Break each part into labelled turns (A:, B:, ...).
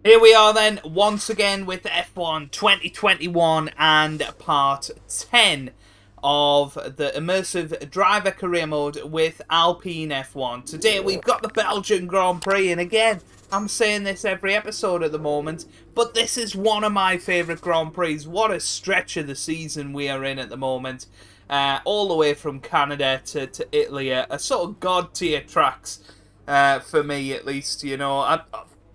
A: Here we are then, once again with F1 2021 and part 10 of the Immersive Driver Career Mode with Alpine F1. Today we've got the Belgian Grand Prix, and again, I'm saying this every episode at the moment, but this is one of my favourite Grand Prix. What a stretch of the season we are in at the moment. All the way from Canada to Italy, a sort of god tier tracks, for me at least, you know.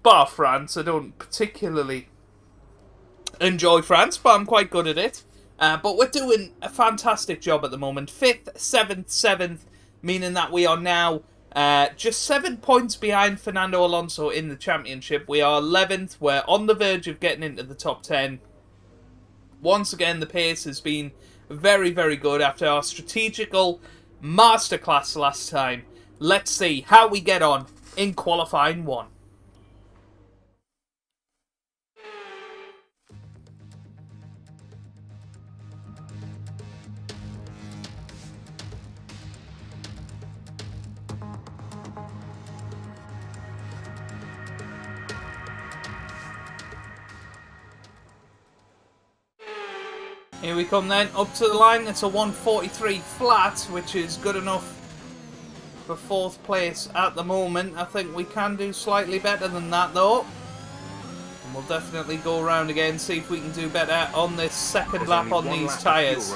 A: Bar France, I don't particularly enjoy France, but I'm quite good at it. But we're doing a fantastic job at the moment. 5th, 7th, 7th, meaning that we are now just 7 points behind Fernando Alonso in the championship. We are 11th. We're on the verge of getting into the top 10. Once again, the pace has been very, very good after our strategical masterclass last time. Let's see how we get on in qualifying 1. Here we come then, up to the line. It's a 1:43 flat, which is good enough for 4th place at the moment. I think we can do slightly better than that though. And we'll definitely go around again, see if we can do better on this second lap on these tyres.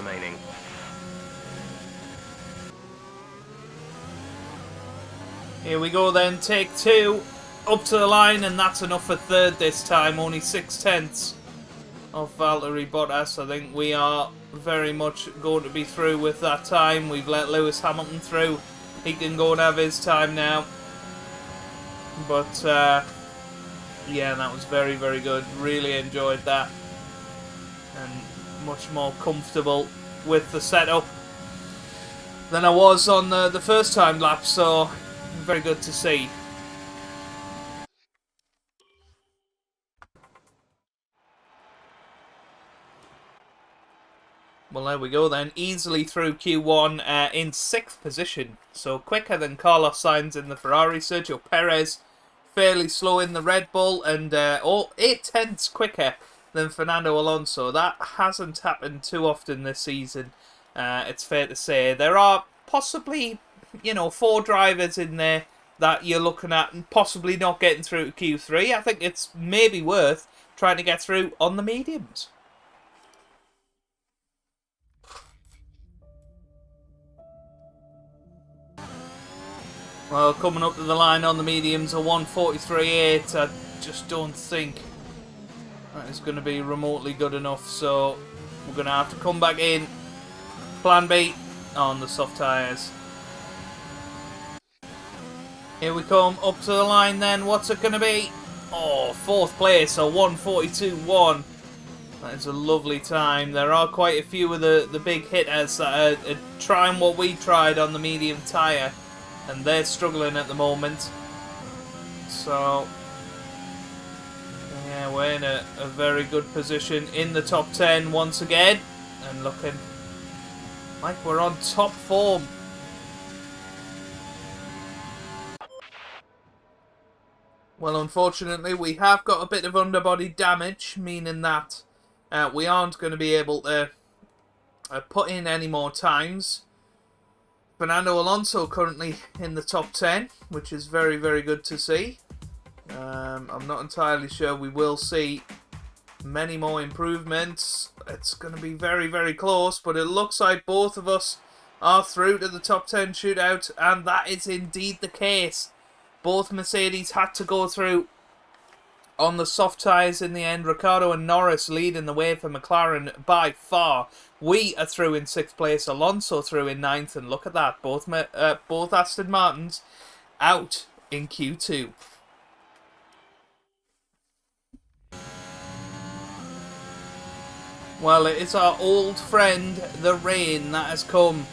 A: Here we go then, take 2, up to the line, and that's enough for 3rd this time, only 6/10 of Valterri Bottas. I think we are very much going to be through with that time. We've let Lewis Hamilton through. He can go and have his time now. But, yeah, that was very, very good. Really enjoyed that. And much more comfortable with the setup than I was on the first time lap. So, very good to see. Well, there we go then. Easily through Q1 in 6th position. So quicker than Carlos Sainz in the Ferrari. Sergio Perez fairly slow in the Red Bull. And 8/10 quicker than Fernando Alonso. That hasn't happened too often this season, it's fair to say. There are possibly, you know, 4 drivers in there that you're looking at and possibly not getting through to Q3. I think it's maybe worth trying to get through on the mediums. Well, coming up to the line on the mediums, a 1:43.8. I just don't think that is going to be remotely good enough. So we're going to have to come back in. Plan B on the soft tyres. Here we come up to the line then. What's it going to be? Oh, 4th place, a 1:42.1. That is a lovely time. There are quite a few of the big hitters that are trying what we tried on the medium tyre. And they're struggling at the moment. So, yeah, we're in a very good position in the top 10 once again. And looking like we're on top form. Well, unfortunately, we have got a bit of underbody damage, meaning that we aren't going to be able to put in any more times. Fernando Alonso currently in the top 10, which is very, very good to see. I'm not entirely sure we will see many more improvements. It's going to be very, very close, but it looks like both of us are through to the top 10 shootout, and that is indeed the case. Both Mercedes had to go through on the soft tyres in the end. Ricciardo and Norris leading the way for McLaren by far. We are through in 6th place. Alonso through in 9th. And look at that. Both Aston Martins out in Q2. Well, it is our old friend, the rain, that has come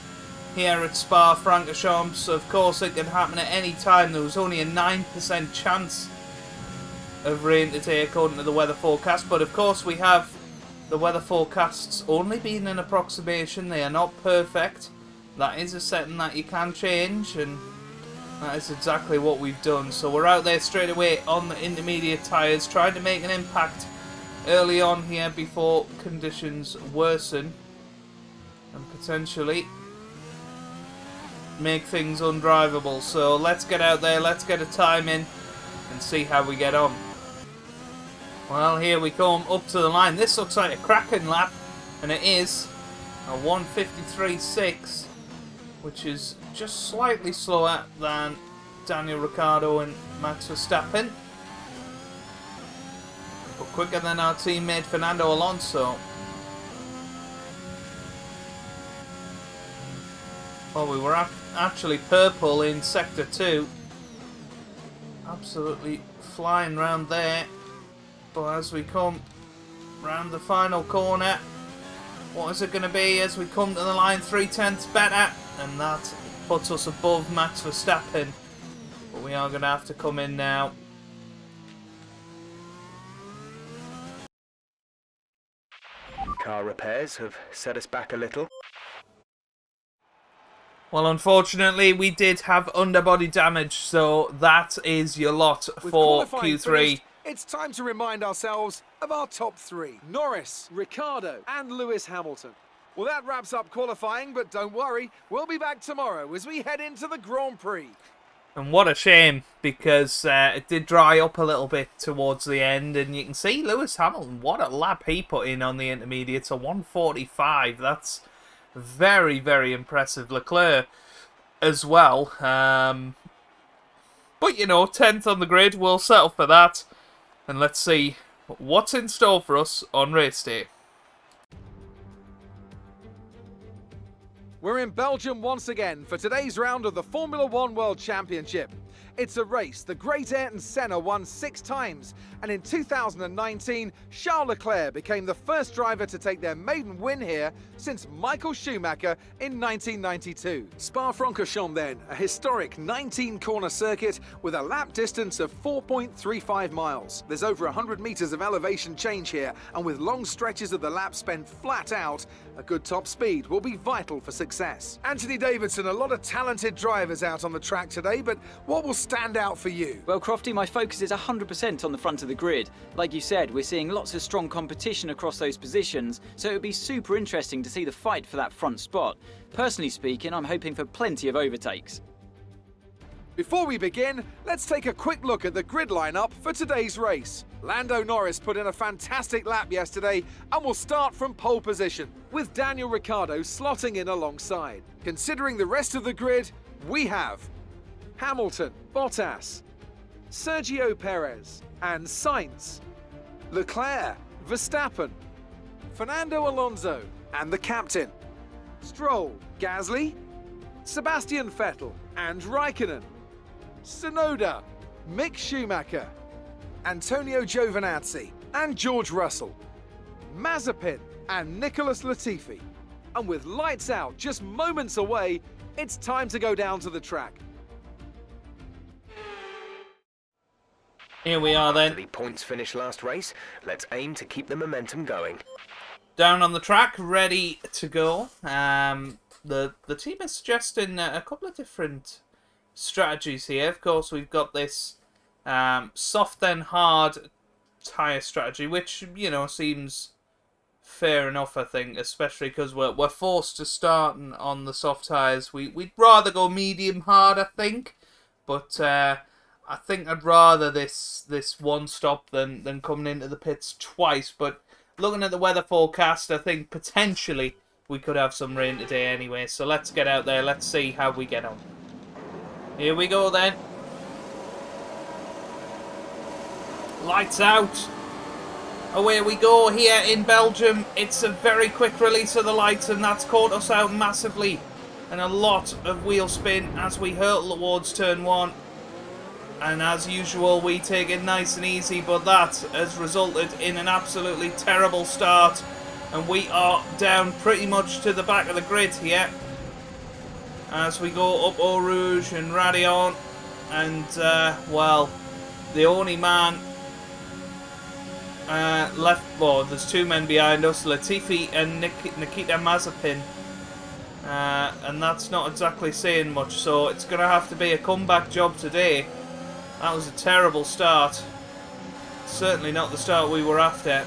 A: here at Spa-Francorchamps. Of course, it can happen at any time. There was only a 9% chance of rain today according to the weather forecast, but of course we have the weather forecasts only being an approximation. They are not perfect. That is a setting that you can change, and That is exactly what we've done. So we're out there straight away on the intermediate tyres, trying to make an impact early on here before conditions worsen and potentially make things undrivable. So let's get out there, let's get a time in and see how we get on. Well, here we come up to the line. This looks like a cracking lap, and it is a 1:53.6, which is just slightly slower than Daniel Ricciardo and Max Verstappen, but quicker than our teammate Fernando Alonso. Well, we were actually purple in Sector 2. Absolutely flying round there. But as we come round the final corner, what is it going to be as we come to the line? 0.3 better. And that puts us above Max Verstappen. But we are going to have to come in now.
B: Car repairs have set us back a little.
A: Well, unfortunately, we did have underbody damage, so that is your lot for Q3.
C: Finished, it's time to remind ourselves of our top three: Norris, Ricciardo, and Lewis Hamilton. Well, that wraps up qualifying, but don't worry, we'll be back tomorrow as we head into the Grand Prix.
A: And what a shame, because it did dry up a little bit towards the end, and you can see Lewis Hamilton, what a lap he put in on the intermediates, a 1:45. That's very, very impressive. Leclerc as well. But, you know, 10th on the grid, we'll settle for that. And let's see what's in store for us on race day.
C: We're in Belgium once again for today's round of the Formula One World Championship. It's a race the great Ayrton Senna won 6 times, and in 2019, Charles Leclerc became the first driver to take their maiden win here since Michael Schumacher in 1992. Spa-Francorchamps then, a historic 19-corner circuit with a lap distance of 4.35 miles. There's over 100 meters of elevation change here, and with long stretches of the lap spent flat out, a good top speed will be vital for success. Anthony Davidson, a lot of talented drivers out on the track today, but what will stand out for you?
D: Well, Crofty, my focus is 100% on the front of the grid. Like you said, we're seeing lots of strong competition across those positions, so it would be super interesting to see the fight for that front spot. Personally speaking, I'm hoping for plenty of overtakes.
C: Before we begin, let's take a quick look at the grid lineup for today's race. Lando Norris put in a fantastic lap yesterday and will start from pole position, with Daniel Ricciardo slotting in alongside. Considering the rest of the grid, we have Hamilton, Bottas, Sergio Perez and Sainz, Leclerc, Verstappen, Fernando Alonso and the captain, Stroll, Gasly, Sebastian Vettel and Raikkonen, Tsunoda, Mick Schumacher, Antonio Giovinazzi and George Russell, Mazepin and Nicholas Latifi. And with lights out just moments away, it's time to go down to the track.
A: Here we are then.
B: After the points finish last race, let's aim to keep the momentum going.
A: Down on the track, ready to go. The team is suggesting a couple of different strategies here. Of course, we've got this soft and hard tyre strategy, which, you know, seems fair enough, I think, especially because we're forced to start on the soft tyres. We'd rather go medium hard, I think, but I think I'd rather this one stop than coming into the pits twice. But looking at the weather forecast, I think potentially we could have some rain today anyway. So let's get out there. Let's see how we get on. Here we go then. Lights out. Away we go here in Belgium. It's a very quick release of the lights, and that's caught us out massively. And a lot of wheel spin as we hurtle towards turn 1. And as usual, we take it nice and easy, but that has resulted in an absolutely terrible start. And we are down pretty much to the back of the grid here as we go up Eau Rouge and Radion. And, well, the only man left, well, there's 2 men behind us, Latifi and Nikita Mazepin. and that's not exactly saying much, so it's going to have to be a comeback job today. That was a terrible start. Certainly not the start we were after.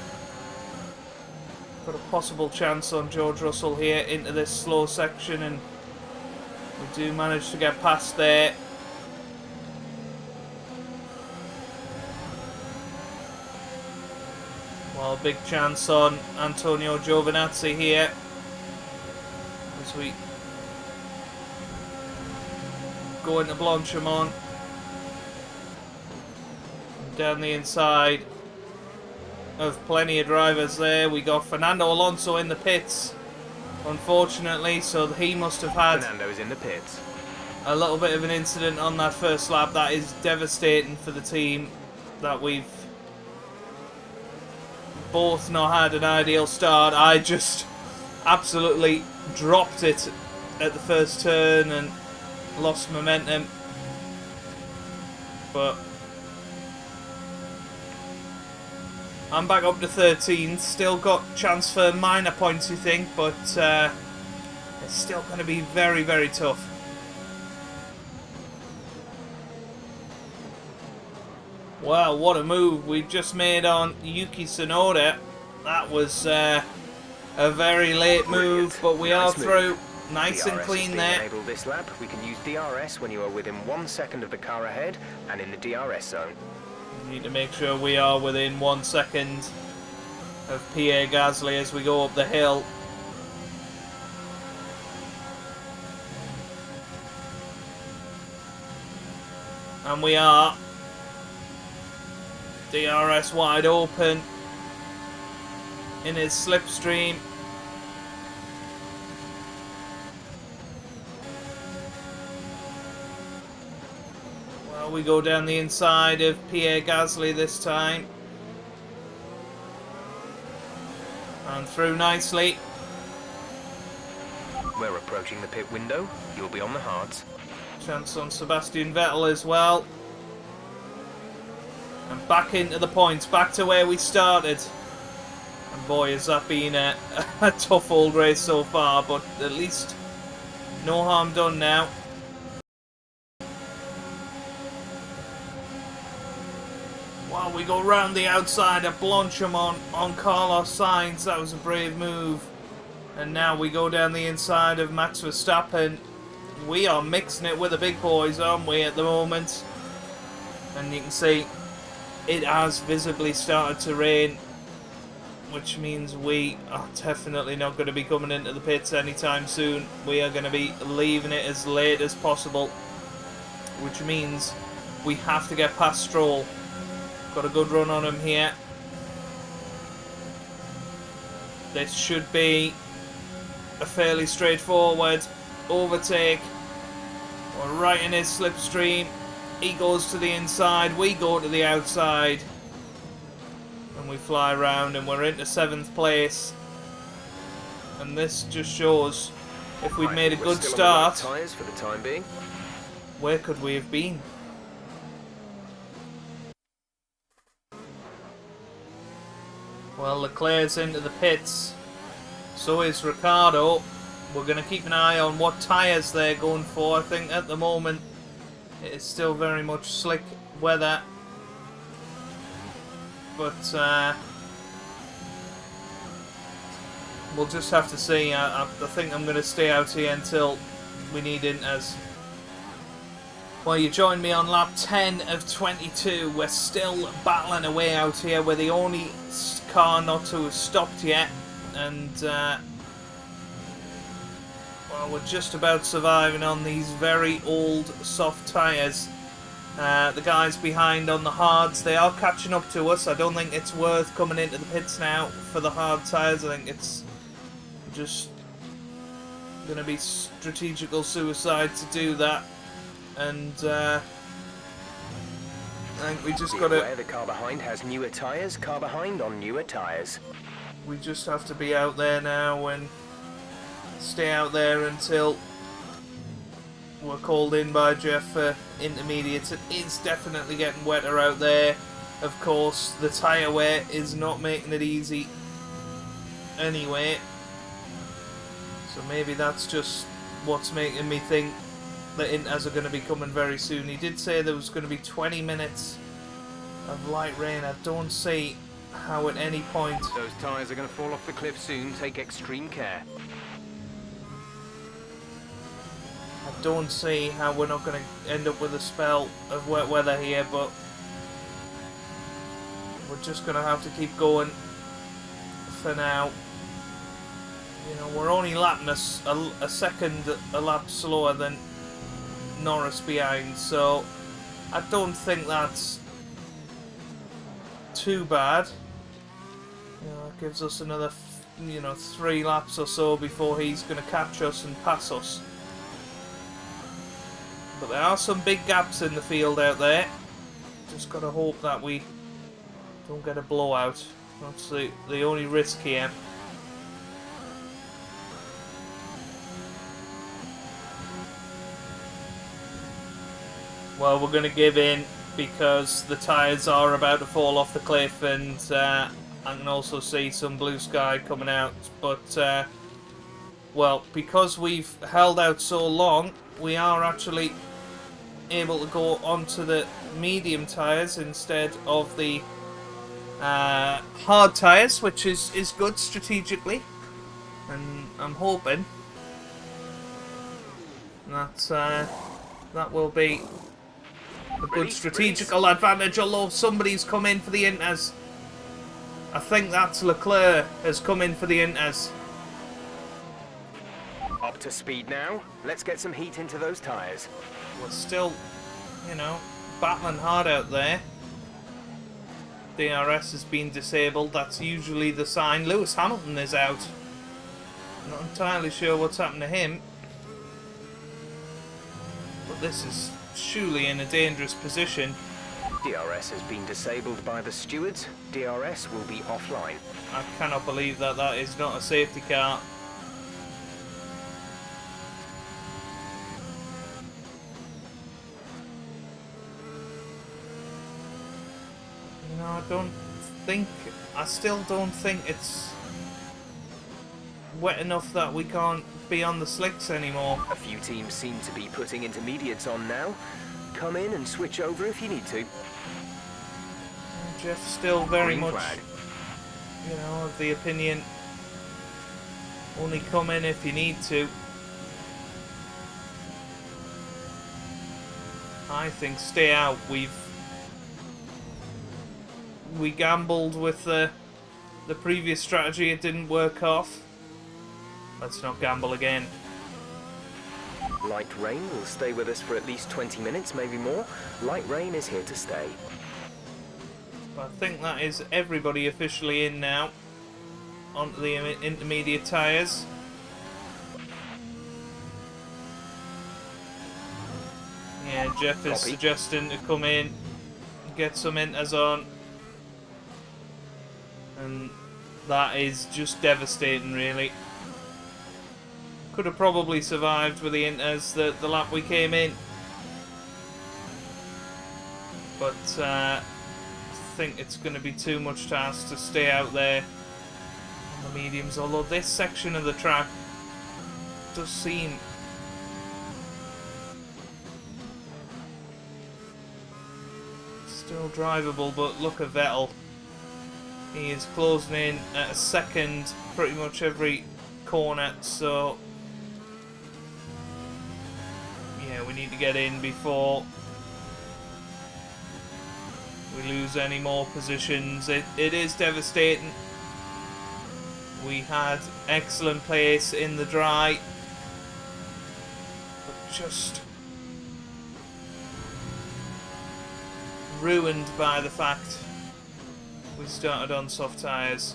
A: Got a possible chance on George Russell here into this slow section, and we do manage to get past there. Well, big chance on Antonio Giovinazzi here as we go into Blanchimont. Down the inside of plenty of drivers there. We got Fernando Alonso in the pits, unfortunately, so he must have had
B: Fernando's in the pits.
A: a little bit of an incident on that first lap. That is devastating for the team, that we've both not had an ideal start. I just absolutely dropped it at the first turn and lost momentum, but I'm back up to 13th. Still got chance for minor points, you think, but it's still going to be very, very tough. Wow, what a move we just made on Yuki Tsunoda. That was a very late move, but we are through. Nice and clean there.
B: Enabled this lap. We can use DRS when you are within 1 second of the car ahead and in the DRS zone.
A: Need to make sure we are within 1 second of Pierre Gasly as we go up the hill. And we are. DRS wide open in his slipstream. Well, we go down the inside of Pierre Gasly this time. And through nicely.
B: We're approaching the pit window. You'll be on the hards.
A: Chance on Sebastian Vettel as well. And back into the points, back to where we started. And boy, has that been a tough old race so far, but at least no harm done now. Well, we go round the outside of Blanchimont on Carlos Sainz. That was a brave move. And now we go down the inside of Max Verstappen. We are mixing it with the big boys, aren't we, at the moment? And you can see it has visibly started to rain, which means we are definitely not going to be coming into the pits anytime soon. We are going to be leaving it as late as possible, which means we have to get past Stroll. Got a good run on him here. This should be a fairly straightforward overtake. We're right in his slipstream. He goes to the inside, we go to the outside, and we fly around, and we're into 7th place. And this just shows if we'd made a good start,
B: Tyres for the time being.
A: Where could we have been? Well, Leclerc's into the pits, so is Ricciardo. We're going to keep an eye on what tyres they're going for. I think at the moment it is still very much slick weather, but we'll just have to see. I think I'm going to stay out here until we need inters. Well, you joined me on lap 10 of 22. We're still battling away out here. We're the only car not to have stopped yet, and well, we're just about surviving on these very old soft tyres. The guys behind on the hards, they are catching up to us. I don't think it's worth coming into the pits now for the hard tyres. I think it's just going to be strategical suicide to do that. And I think we just got to...
B: The car behind has newer tyres, car behind on newer tyres.
A: We just have to be out there now and stay out there until we're called in by Jeff for intermediates. It is definitely getting wetter out there. Of course, the tyre wear is not making it easy anyway. So maybe that's just what's making me think the inters are going to be coming very soon. He did say there was going to be 20 minutes of light rain. I don't see how at any point...
B: Those tyres are going to fall off the cliff soon. Take extreme care.
A: I don't see how we're not going to end up with a spell of wet weather here, but we're just going to have to keep going for now. You know, we're only lapping a second a lap slower than Norris behind, so I don't think that's too bad. You know, it gives us another, 3 laps or so before he's going to catch us and pass us. But there are some big gaps in the field out there. Just got to hope that we don't get a blowout. That's the only risk here. Well, we're going to give in because the tyres are about to fall off the cliff, and I can also see some blue sky coming out. But, well, because we've held out so long, we are actually able to go onto the medium tyres instead of the hard tyres, which is good strategically. And I'm hoping that that will be a good strategical advantage, although somebody's come in for the inters. I think that's Leclerc has come in for the inters.
B: Up to speed now. Let's get some heat into those tyres.
A: We're still, battling hard out there. DRS has been disabled. That's usually the sign. Lewis Hamilton is out. Not entirely sure what's happened to him. But this is surely in a dangerous position.
B: DRS has been disabled by the stewards. DRS will be offline.
A: I cannot believe that that is not a safety car. I still don't think it's wet enough that we can't be on the slicks anymore.
B: A few teams seem to be putting intermediates on now. Come in and switch over if you need to.
A: Jeff's still very
B: Green
A: much,
B: flag.
A: Of the opinion, only come in if you need to. I think stay out. We gambled with the previous strategy. It didn't work off. Let's not gamble again.
B: Light rain will stay with us for at least 20 minutes, maybe more. Light rain is here to stay.
A: I think that is everybody officially in now onto the intermediate tyres. Yeah, Jeff is suggesting to come in, get some inters on. And that is just devastating, really. Could have probably survived with the inters the lap we came in. But I think it's going to be too much task to stay out there on the mediums. Although this section of the track does seem still drivable, but look at Vettel. He is closing in at a second pretty much every corner, so yeah, we need to get in before we lose any more positions. It is devastating. We had excellent pace in the dry, but just ruined by the fact we started on soft tyres.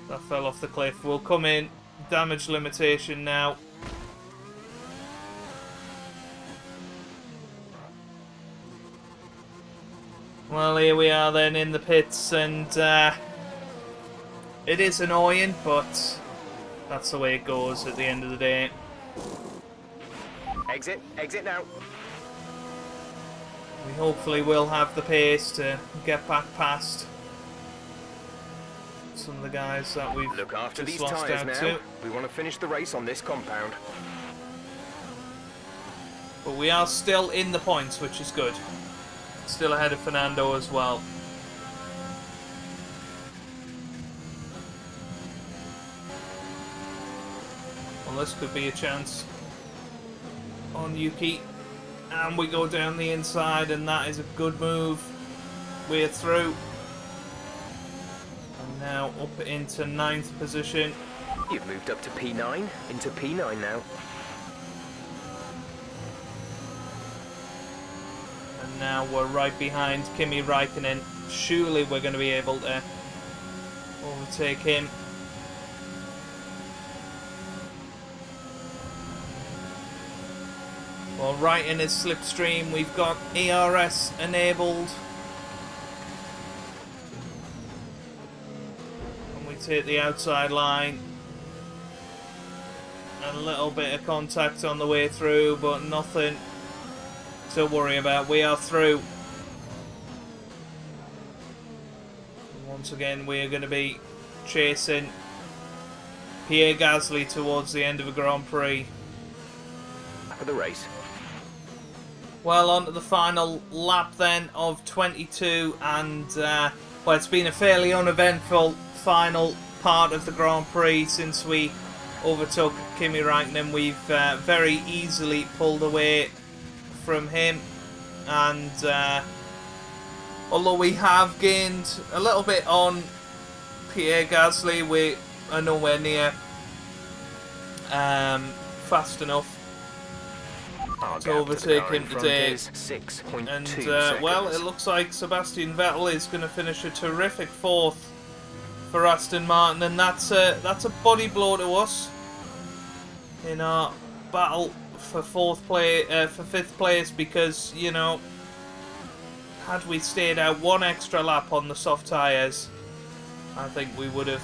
A: That fell off the cliff. We'll come in. Damage limitation now. Well, here we are then in the pits, and it is annoying, but that's the way it goes at the end of the day.
B: Exit now.
A: We hopefully will have the pace to get back past some of the guys that we've
B: Look after
A: just
B: these
A: lost
B: tyres
A: out
B: now.
A: to.
B: We want to finish the race on this compound.
A: But we are still in the points, which is good. Still ahead of Fernando as well. Well, this could be a chance on Yuki. And we go down the inside, and that is a good move. We're through. And now up into 9th position.
B: You've moved up to P9, into P9 now.
A: And now we're right behind Kimi Räikkönen. Surely we're going to be able to overtake him. Well, right in his slipstream, we've got ERS enabled. And we take the outside line. A little bit of contact on the way through, but nothing to worry about. We are through. Once again, we are going to be chasing Pierre Gasly towards the end of a Grand Prix.
B: Back of the race.
A: Well, on to the final lap then of 22, and well, it's been a fairly uneventful final part of the Grand Prix since we overtook Kimi Räikkönen. We've very easily pulled away from him, and although we have gained a little bit on Pierre Gasly, we are nowhere near fast enough to overtake him today.
B: 6.2
A: And
B: seconds.
A: well, it looks like Sebastian Vettel is going to finish a terrific 4th for Aston Martin, and that's a body blow to us in our battle for 5th place, because, you know, had we stayed out one extra lap on the soft tyres, I think we would have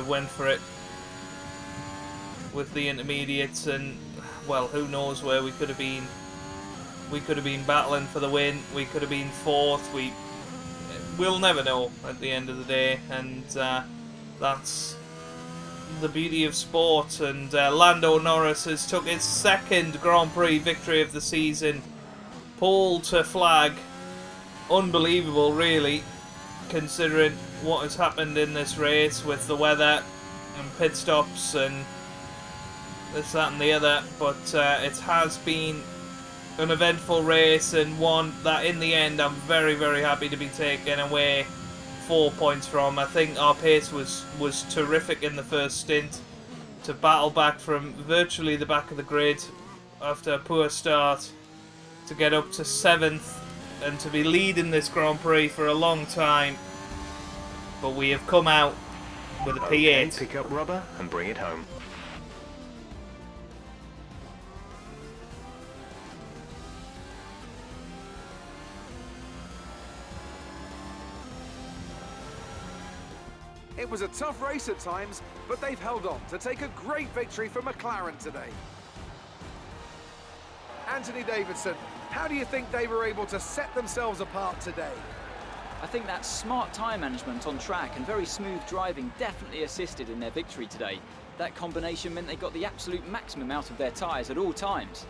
A: went for it with the intermediates, and well, who knows where we could have been. We could have been battling for the win. We could have been 4th. We'll never know at the end of the day, and that's the beauty of sport. And Lando Norris has took his 2nd Grand Prix victory of the season, pole to flag. Unbelievable, really, considering what has happened in this race with the weather and pit stops and this, that and the other, but it has been an eventful race, and one that in the end I'm very, very happy to be taking away 4 points from. I think our pace was terrific in the first stint, to battle back from virtually the back of the grid after a poor start, to get up to 7th and to be leading this Grand Prix for a long time. But we have come out with a P8.
B: Okay, pick up rubber and bring it home.
C: It was a tough race at times, but they've held on to take a great victory for McLaren today. Anthony Davidson, how do you think they were able to set themselves apart today?
D: I think that smart tyre management on track and very smooth driving definitely assisted in their victory today. That combination meant they got the absolute maximum out of their tyres at all times.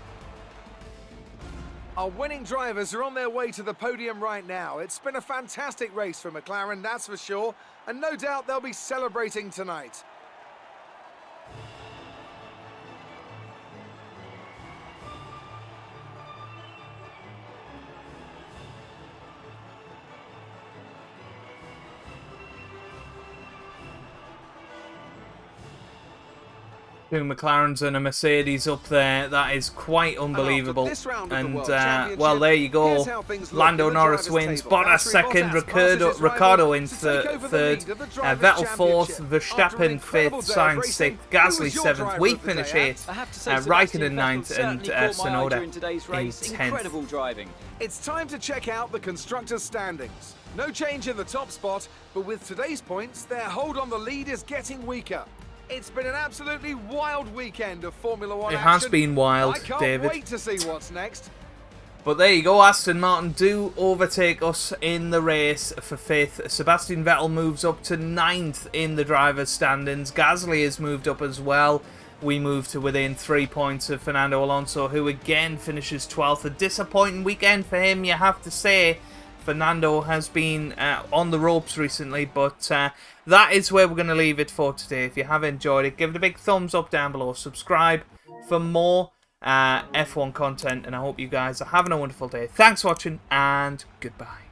C: Our winning drivers are on their way to the podium right now. It's been a fantastic race for McLaren, that's for sure, and no doubt they'll be celebrating tonight.
A: Two McLarens and a Mercedes up there. That is quite unbelievable. And well, there you go. Lando Norris wins. Bottas 2nd. Ricciardo in 3rd. Vettel 4th. Verstappen 5th. Sainz 6th. Gasly 7th. We finish 8th. Raikkonen 9th, and Tsunoda in 10th.
C: It's time to check out the constructors' standings. No change in the top spot, but with today's points, their hold on the lead is getting weaker. It's been an absolutely wild weekend of Formula One action.
A: It has been wild,
C: I can't
A: David.
C: wait to see what's next.
A: But there you go, Aston Martin do overtake us in the race for 5th. Sebastian Vettel moves up to 9th in the driver's standings. Gasly has moved up as well. We move to within 3 points of Fernando Alonso, who again finishes 12th. A disappointing weekend for him, you have to say. Fernando has been on the ropes recently, but that is where we're going to leave it for today. If you have enjoyed it, give it a big thumbs up down below. Subscribe for more F1 content, and I hope you guys are having a wonderful day. Thanks for watching, and goodbye.